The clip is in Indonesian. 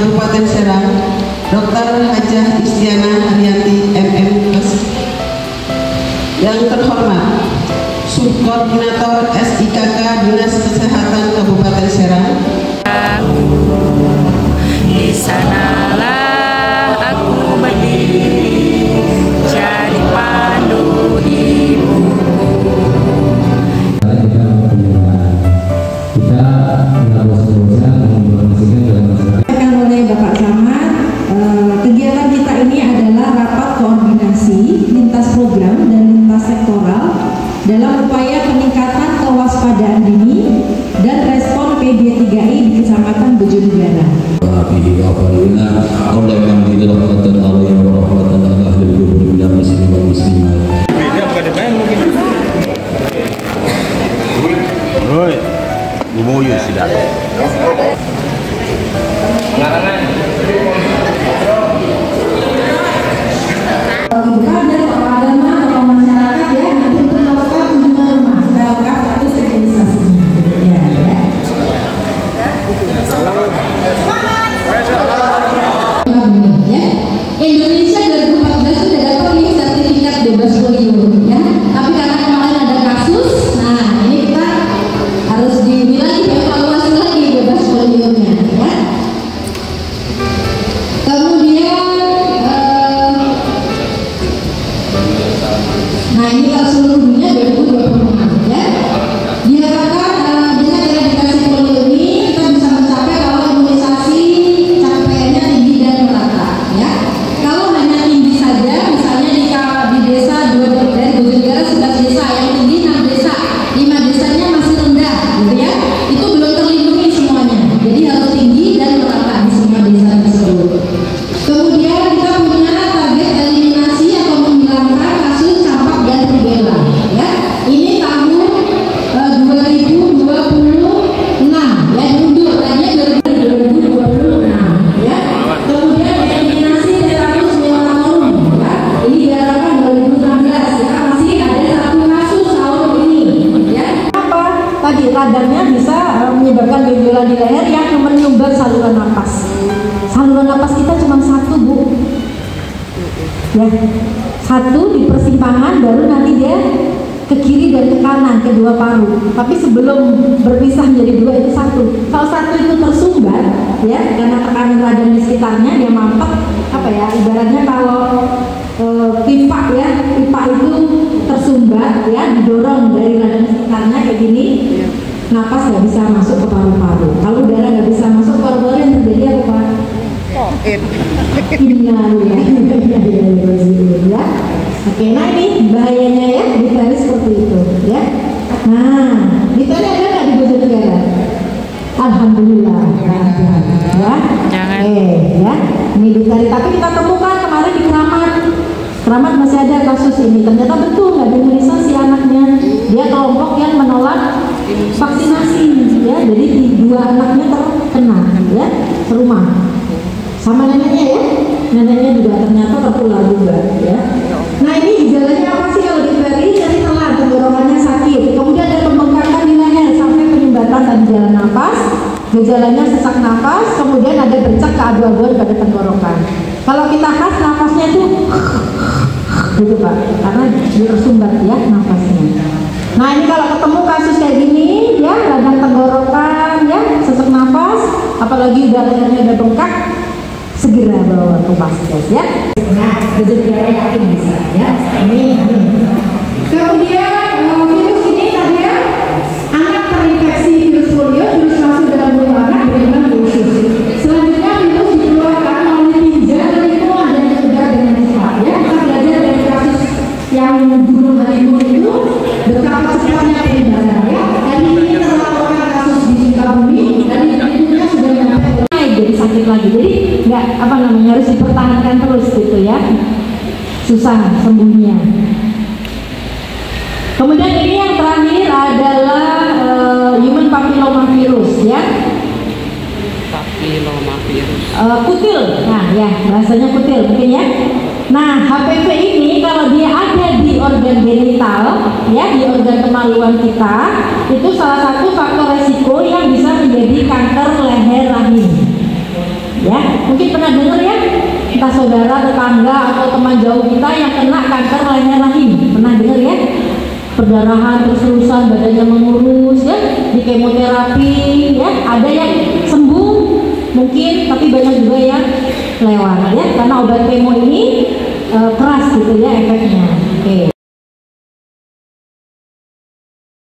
Kabupaten Serang, Dr. Hajah Istiana Haryanti MM. Yang terhormat Subkoordinator SIKK Dinas Kesehatan Kabupaten Serang. Di sanalah aku berdiri, jadi pandu ibuku. Kita harus berusaha menginformasikan dalam masyarakat. Oleh Bapak Camat, kegiatan kita ini adalah rapat koordinasi lintas program dan lintas sektoral dalam upaya peningkatan kewaspadaan dini dan respon PD3I di Kecamatan Bojonegara. Indonesia 2014 sudah dapat nih sertifikat bebas polio, ya. Tapi karena kemarin ada kasus, nah ini kita harus dievaluasi lagi bebas polionya, ya. Kemudian, nah ini kalau seluruh dunia 2026, ya. Diharapkan dengan eradikasi polio ini kita bisa mencapai kalau imunisasi capaiannya tinggi dan merata, ya. Kalau hanya tinggi saja, misalnya di desa 2 dari Bojonegara 11 desa, yang tinggi 6 desa, 5 desanya masih rendah, gitu ya. Itu belum terlindungi semuanya. Jadi harus tinggi dan merata di semua desa tersebut. Kemudian kita punya target eliminasi atau menghilangkan kasus campak dan rubella, ya. Ini tahun 2026, ya, diundur tadinya 2026, ya. Kemudian eliminasi tetanus melanorum, ya. Ini diharapkan 2016, ya. Masih ada 1 kasus tahun ini, ya. Apa? Tadi radarnya bisa menyebabkan benjolan di leher yang menyumbat saluran napas. Saluran napas kita cuma 1, Bu. Ya, 1 di persimpangan, baru nanti dia ke kiri dan ke kanan, kedua paru. Tapi sebelum berpisah menjadi 2 itu 1. Kalau 1 itu tersumbat, ya, karena tekanan radar di sekitarnya, dia mampet, apa ya, ibaratnya kalau pipa, ya, pipa itu tersumbat, ya, didorong dari radar sekitarnya kayak gini, napas nggak bisa masuk ke paru-paru. Kalau udara nggak bisa masuk ke paru-paru, yang terjadi apa, Pak? Ya. Oke, nah ini bahayanya, ya, difteri seperti itu, ya. Nah, difteri ada nggak di Bojonegara? Alhamdulillah, ya. Jangan. Ya, ini difteri. Tapi kita temukan kemarin di Keramat. Keramat masih ada kasus ini. Ternyata betul nggak diimunisasi anaknya. Dia kelompok yang menolak vaksinasi, ya. Jadi 2 anaknya terkena, ya, serumah. Sama neneknya, ya. Neneknya juga ternyata tertular juga, ya. Nah, ini gejalanya apa sih kalau difteri? Jadi telan, tenggorokannya sakit. Kemudian ada pembengkakan di leher sampai penyumbatan dan jalan nafas. Gejalanya sesak nafas. Kemudian ada bercak keabu-abuan pada tenggorokan. Kalau kita khas nafasnya itu gitu, Pak, karena tersumbat, ya, nafasnya. Nah, ini kalau ketemu kasus kayak gini, ya, radang tenggorokan, ya, sesak nafas, apalagi udah lehernya udah bengkak, segera bawa ke vaskes, ya. Nah, Bojonegara yakin bisa, ya. Ini. Kemudian virus ini tadi, ya, anak terinfeksi virus polio, virus masuk dalam tubuh anak dengan dosis. Selanjutnya virus dikeluarkan oleh tinja dari kuah dan juga dengan cepat, ya. Kita belajar dari kasus yang Gunung Halimun itu betapa cepatnya penyebaran, ya. Dan ini terlaporkan kasus di Sukabumi dan itu sudah sampai jadi sakit lagi. Jadi nggak, apa namanya, harus dipertahankan terus gitu, ya. Susah sembuhnya. Kemudian ini yang terakhir adalah human papillomavirus, ya. Papillomavirus. Kutil, nah, ya, bahasanya kutil mungkin, ya. Nah, HPV ini kalau dia ada di organ genital, ya, di organ kemaluan kita, itu salah satu faktor resiko yang bisa menjadi kanker leher rahim, ya. Mungkin pernah dengar ya, entah saudara, tetangga, atau teman jauh kita yang kena kanker leher rahim. Pernah dengar ya? Perdarahan terus-terusan, badannya mengurus ya, di kemoterapi ya. Ada yang sembuh mungkin, tapi banyak juga yang lewat ya, karena obat kemo ini keras gitu ya efeknya. Oke.